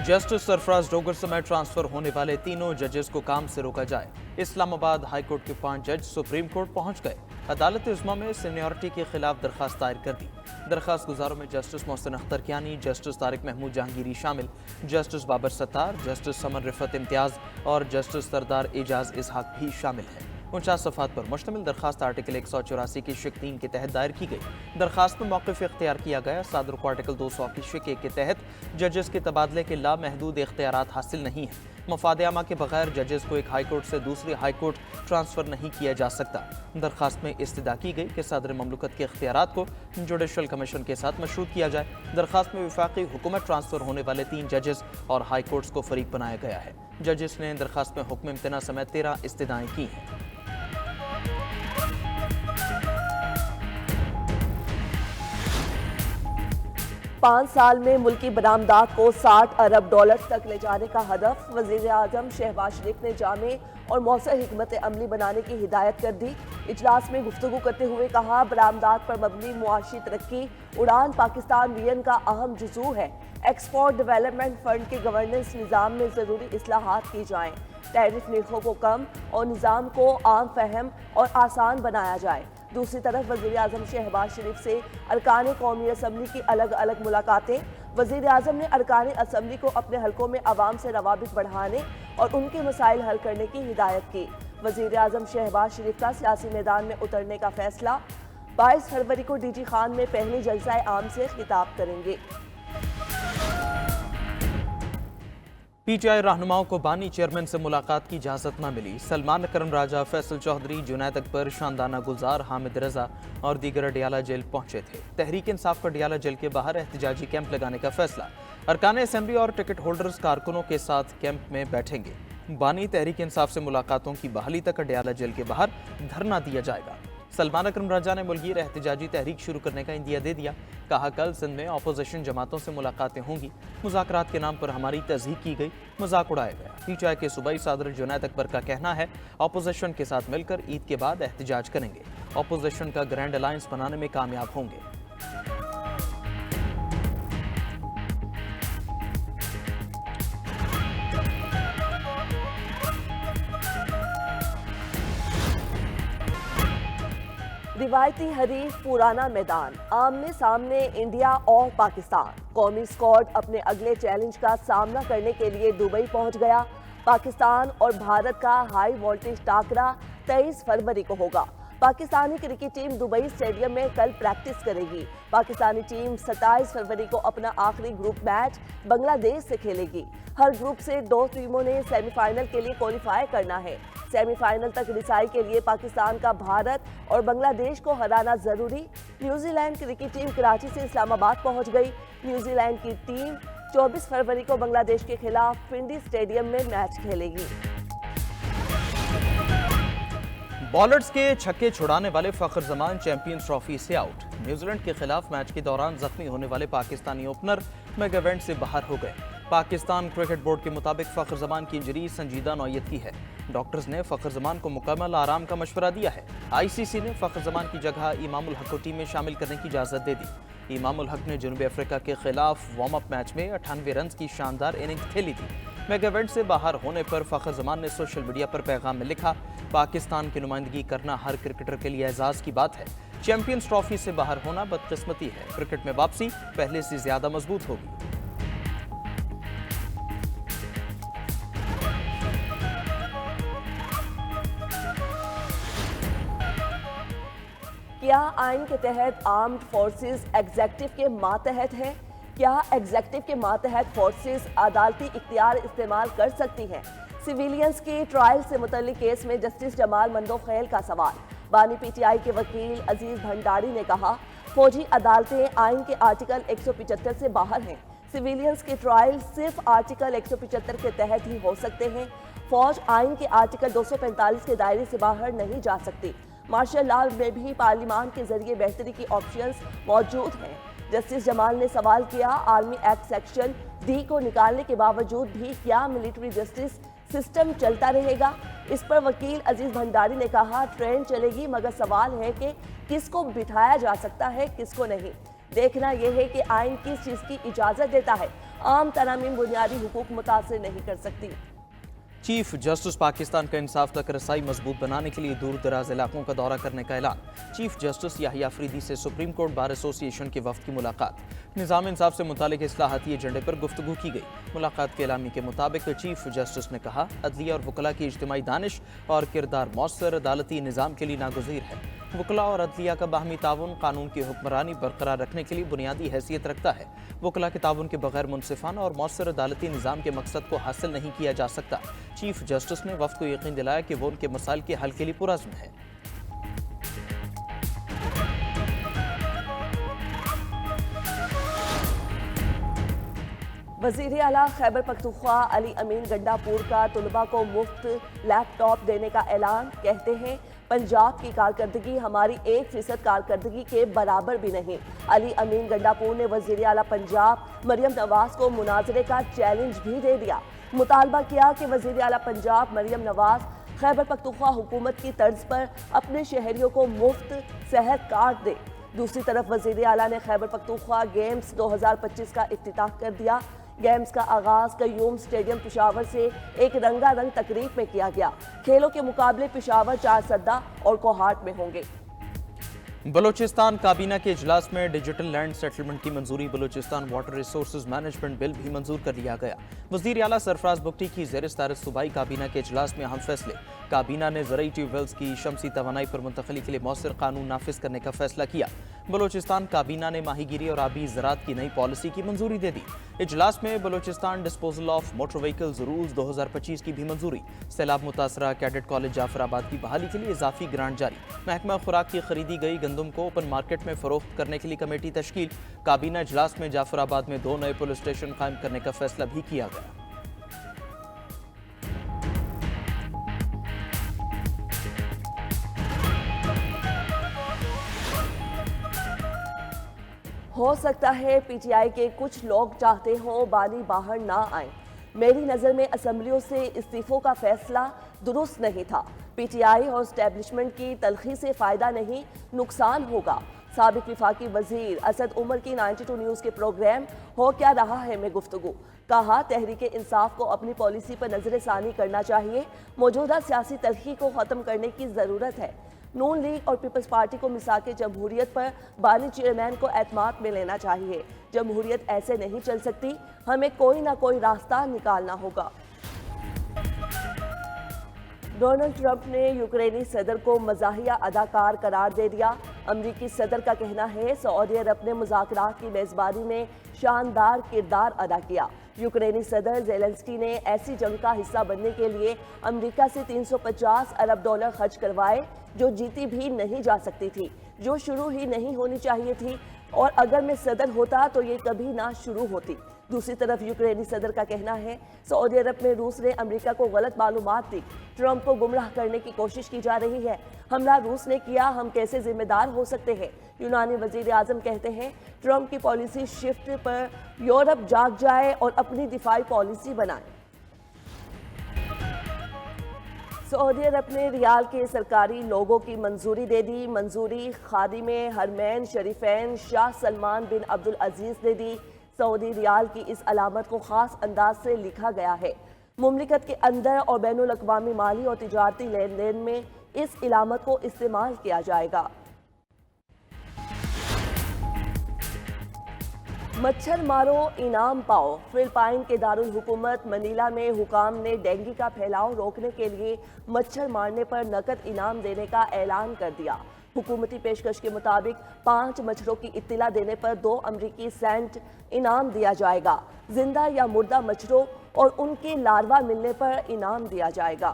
Justice Sarfaraz Dogar समेत transfer होने वाले तीनों जजेस को काम से रोका जाए। इस्लामाबाद हाई कोर्ट के 5 जज सुप्रीम कोर्ट पहुंच गए। अदालत उज़्मा में सीनियरिटी के खिलाफ दरखास्त दायर कर दी। दरखास्त गुजारों में जस्टिस मोहसिन अख्तर कियानी, जस्टिस तारिक महमूद जहांगीरी शामिल, जस्टिस बाबर सत्तार, जस्टिस समन रिफत इम्तियाज और जस्टिस सरदार एजाज इसहाक भी शामिल हैं। 49 सफ़हात पर मुश्तमिल दरखास्त आर्टिकल 184 की शिक 3 के तहत दायर की गई। दरखास्त में मौक़िफ़ इख्तियार किया गया। सादर को आर्टिकल 200 की शिक 1 के तहत जजेस के तबादले के लामहदूद इख्तियारात हासिल नहीं हैं। मफाद आमा के बगैर जजेस को एक हाई कोर्ट से दूसरी हाई कोर्ट ट्रांसफ़र नहीं किया जा सकता। दरखास्त में इस्तदा की गई कि सदर ममलकत के इख्तियारात को जुडिशल कमीशन के साथ मशरूत किया जाए। दरखास्त में वफाकी हुकूमत ट्रांसफ़र होने वाले 3 जजेस और हाई कोर्ट्स को फरीक बनाया गया है। जजेस ने दरखास्त में हुक्म इम्तना समेत 13 इस्तदाएँ की हैं। 5 साल में मुल्की बरामदात को 60 अरब डॉलर तक ले जाने का हदफ। वज़ीर आज़म शहबाज शरीफ ने जामे और मौसर हिकमत अमली बनाने की हिदायत कर दी। इजलास में गुफ्तगू करते हुए कहा, बरामदात पर मबनी मुआशी तरक्की उड़ान पाकिस्तान विजन का अहम जुज़ू है। एक्सपोर्ट डेवलपमेंट फंड के गवर्नेंस निज़ाम में ज़रूरी इस्लाहात की जाएँ। टैरिफ निर्खों को कम और निज़ाम को आम फहम और आसान बनाया जाए। दूसरी तरफ वज़ीर आज़म शहबाज शरीफ से अरकान कौमी असम्बली की अलग अलग मुलाकातें। वज़ीर आज़म ने अरकान असम्बली को अपने हलकों में आवाम से रवाबित बढ़ाने और उनके मसाइल हल करने की हिदायत की। वज़ीर आज़म शहबाज शरीफ का सियासी मैदान में उतरने का फैसला। 22 फरवरी को डीजी खान में पहले जलसा आम से खिताब करेंगे। पीटीआई रहनुमाओं को बानी चेयरमैन से मुलाकात की इजाज़त न मिली। सलमान अकरम राजा, फैसल चौधरी, जुनैद अकबर, शानदाना गुलजार, हामिद रजा और दीगर अडियाला जेल पहुंचे थे। तहरीक इंसाफ का अडियाला जेल के बाहर एहतजाजी कैंप लगाने का फैसला। अरकान असेंबली और टिकट होल्डर्स कारकुनों के साथ कैंप में बैठेंगे। बानी तहरीक इंसाफ से मुलाकातों की बहाली तक अडियाला जेल के बाहर धरना दिया जाएगा। सलमान अकरम राजा ने मुल्कीर एहतजाजी तहरीक शुरू करने का इंदिया दे दिया। कहा, कल सिंध में अपोजिशन जमातों से मुलाकातें होंगी। मुज़ाकरात के नाम पर हमारी तज़हीक की गई, मजाक उड़ाया गया। पीटीआई के सूबाई सदर जुनैद अकबर का कहना है, अपोजिशन के साथ मिलकर ईद के बाद एहतजाज करेंगे। अपोजिशन का ग्रैंड अलायंस बनाने में कामयाब होंगे। रिवायती हरीफ पुराना मैदान, आमने सामने इंडिया और पाकिस्तान। कौमी स्क्वाड अपने अगले चैलेंज का सामना करने के लिए दुबई पहुंच गया। पाकिस्तान और भारत का हाई वोल्टेज टाकरा 23 फरवरी को होगा। Pakistani cricket team Dubai stadium में कल प्रैक्टिस करेगी। पाकिस्तानी टीम 27 फरवरी को अपना आखिरी ग्रुप मैच बांग्लादेश से खेलेगी। हर ग्रुप से 2 टीमों ने सेमीफाइनल के लिए क्वालिफाई करना है। सेमीफाइनल तक रिसाई के लिए पाकिस्तान का भारत और बांग्लादेश को हराना जरूरी। न्यूजीलैंड क्रिकेट टीम कराची से इस्लामाबाद पहुंच गई। न्यूजीलैंड की टीम 24 फरवरी को बांग्लादेश के खिलाफ पिंडी स्टेडियम में मैच खेलेगी। बॉलर्स के छक्के छुड़ाने वाले फखर जमान चैंपियंस ट्रॉफी से आउट। न्यूजीलैंड के खिलाफ मैच के दौरान जख्मी होने वाले पाकिस्तानी ओपनर मेगा इवेंट से बाहर हो गए। पाकिस्तान क्रिकेट बोर्ड के मुताबिक फखर जमान की इंजरी संजीदा नौयत की है। डॉक्टर्स ने फखर जमान को मुकम्मल आराम का मशवरा दिया है। आईसीसी ने फखर जमान की जगह इमामुल हक को टीम में शामिल करने की इजाज़त दे दी। इमामुल हक ने जनूबी अफ्रीका के खिलाफ वार्म अप मैच में 98 रन की शानदार इनिंग्स खेली थी। मेगा इवेंट से बाहर होने पर फखर जमान ने सोशल मीडिया पर पैगाम में लिखा, पाकिस्तान की नुमाइंदगी करना हर क्रिकेटर के लिए एजाज़ की बात है। चैंपियंस ट्रॉफी से बाहर होना बदकिस्मती है। क्रिकेट में वापसी पहले से ज्यादा मजबूत होगी। क्या आइन के तहत आर्म्ड फोर्सेस एग्जेक्टिव के मातहत है? क्या एग्जेक्टिव के मातहत फोर्सेस अदालती इख्तियार इस्तेमाल कर सकती हैं? सिविलियंस के ट्रायल से मुतल्लिक केस में जस्टिस जमाल मंदोखेल का सवाल। बानी पीटीआई के वकील अजीज भंडारी ने कहा, फौजी अदालतें आइन के आर्टिकल 175 से बाहर हैं। सिविलियंस के ट्रायल सिर्फ आर्टिकल 175 के तहत ही हो सकते हैं। फौज आइन के आर्टिकल 245 के दायरे से बाहर नहीं जा सकती। मार्शल लॉ में भी पार्लियामान के जरिए बेहतरी की ऑप्शंस मौजूद हैं। जस्टिस जमाल ने सवाल किया, आर्मी एक्ट सेक्शन डी को निकालने के बावजूद भी क्या मिलिट्री जस्टिस सिस्टम चलता रहेगा? इस पर वकील अजीज भंडारी ने कहा, ट्रेन चलेगी, मगर सवाल है कि किसको बिठाया जा सकता है, किसको नहीं। देखना यह है कि आइन किस चीज़ की इजाज़त देता है عام ترامیم بنیادی حقوق متاثر نہیں کر سکتی۔ چیف جسٹس پاکستان کا انصاف تک رسائی مضبوط بنانے کے لیے دور دراز علاقوں کا دورہ کرنے کا اعلان۔ چیف جسٹس یحییٰ افریدی سے سپریم کورٹ بار ایسوسی ایشن کے وفد کی ملاقات۔ نظام انصاف سے متعلق اصلاحاتی ایجنڈے پر گفتگو کی گئی۔ ملاقات کے اعلامیے کے مطابق چیف جسٹس نے کہا، عدلیہ اور وکلاء کی اجتماعی دانش اور کردار مؤثر عدالتی نظام کے لیے ناگزیر ہے۔ وکلاء اور عدلیہ کا باہمی تعاون قانون کی حکمرانی برقرار رکھنے کے لیے بنیادی حیثیت رکھتا ہے۔ وکلاء کے تعاون کے بغیر منصفانہ اور مؤثر عدالتی نظام کے مقصد کو حاصل نہیں کیا جا سکتا۔ چیف جسٹس نے وفد کو یقین دلایا کہ وہ ان کے مسائل کے حل کے لیے پرعزم ہے۔ وزیر اعلیٰ خیبر پختونخوا علی امین گنڈا پور کا طلباء کو مفت لیپ ٹاپ دینے کا اعلان۔ کہتے ہیں، پنجاب کی کارکردگی ہماری 1% کارکردگی کے برابر بھی نہیں۔ علی امین گنڈا پور نے وزیر اعلیٰ پنجاب مریم نواز کو مناظرے کا چیلنج بھی دے دیا۔ مطالبہ کیا کہ وزیر اعلیٰ پنجاب مریم نواز خیبر پختونخوا حکومت کی طرز پر اپنے شہریوں کو مفت صحت کارڈ دے۔ دوسری طرف وزیر اعلیٰ نے خیبر پختونخوا گیمز 2025 کا افتتاح کر دیا۔ گیمز کا آغاز قیوم اسٹیڈیم پشاور سے ایک رنگا رنگ تقریب میں کیا گیا۔ کھیلوں کے مقابلے پشاور، چارسدہ اور کوہاٹ میں ہوں گے۔ بلوچستان کابینہ کے اجلاس میں ڈیجیٹل لینڈ سیٹلمنٹ کی منظوری۔ بلوچستان واٹر ریسورسز مینجمنٹ بل بھی منظور کر لیا گیا۔ وزیر اعلیٰ سرفراز بگٹی کی زیر صدارت صوبائی کابینہ کے اجلاس میں اہم فیصلے۔ کابینہ نے زرعی ٹیوب ویلز کی شمسی توانائی پر منتقلی کے لیے مؤثر قانون نافذ کرنے کا فیصلہ کیا۔ بلوچستان کابینہ نے ماہی گیری اور آبی زراعت کی نئی پالیسی کی منظوری دے دی۔ اجلاس میں Balochistan disposal of motor vehicles rules 2025 کی بھی منظوری۔ سیلاب متاثرہ کیڈٹ کالج جعفر آباد کی بحالی کے لیے اضافی گرانٹ جاری۔ محکمہ خوراک کی خریدی گئی گندم کو اوپن مارکیٹ میں فروخت کرنے کے لیے کمیٹی تشکیل۔ کابینہ اجلاس میں جعفر آباد میں 2 نئے پولیس اسٹیشن قائم کرنے کا فیصلہ بھی کیا گیا۔ ہو سکتا ہے پی ٹی آئی کے کچھ لوگ چاہتے ہوں بانی باہر نہ آئیں۔ میری نظر میں اسمبلیوں سے استعفوں کا فیصلہ درست نہیں تھا۔ پی ٹی آئی اور اسٹیبلشمنٹ کی تلخی سے فائدہ نہیں، نقصان ہوگا۔ سابق وفاقی وزیر اسد عمر کی 92 نیوز کے پروگرام ہو کیا رہا ہے میں گفتگو۔ کہا، تحریک انصاف کو اپنی پالیسی پر نظر ثانی کرنا چاہیے۔ موجودہ سیاسی تلخی کو ختم کرنے کی ضرورت ہے۔ نون لیگ اور پیپلز پارٹی کو مساق جمہوریت پر بانی چیئرمین کو اعتماد میں لینا چاہیے۔ جمہوریت ایسے نہیں چل سکتی، ہمیں کوئی نہ کوئی راستہ نکالنا ہوگا۔ ڈونلڈ ٹرمپ نے یوکرینی صدر کو مزاحیہ اداکار قرار دے دیا۔ امریکی صدر کا کہنا ہے، سعودی عرب نے مذاکرات کی میزبانی میں شاندار کردار ادا کیا۔ یوکرینی صدر زیلنسکی نے ایسی جنگ کا حصہ بننے کے لیے امریکہ سے $350 ارب خرچ کروائے جو جیتی بھی نہیں جا سکتی تھی، جو شروع ہی نہیں ہونی چاہیے تھی، اور اگر میں صدر ہوتا تو یہ کبھی نہ شروع ہوتی۔ دوسری طرف یوکرینی صدر کا کہنا ہے، سعودی عرب میں روس نے امریکہ کو غلط معلومات دی، ٹرمپ کو گمراہ کرنے کی کوشش کی جا رہی ہے۔ حملہ روس نے کیا، ہم کیسے ذمہ دار ہو سکتے ہیں؟ یونانی وزیر اعظم کہتے ہیں، ٹرمپ کی پالیسی شفٹ پر یورپ جاگ جائے اور اپنی دفاعی پالیسی بنائے۔ سعودی عرب نے ریال کے سرکاری لوگوں کی منظوری دے دی۔ منظوری خادم حرمین شریفین شاہ سلمان بن عبدالعزیز نے دی۔ سعودی ریال کی اس علامت کو خاص انداز سے لکھا گیا ہے۔ مملکت کے اندر اور بین الاقوامی مالی اور تجارتی لین دین میں اس علامت کو استعمال کیا جائے گا۔ مچھر مارو انعام پاؤ۔ فلپائن کے دارالحکومت منیلا میں حکام نے ڈینگی کا پھیلاؤ روکنے کے لیے مچھر مارنے پر نقد انعام دینے کا اعلان کر دیا۔ حکومتی پیشکش کے مطابق 5 مچھروں کی اطلاع دینے پر 2 امریکی سینٹ انعام دیا جائے گا۔ زندہ یا مردہ مچھروں اور ان کے لاروا ملنے پر انعام دیا جائے گا۔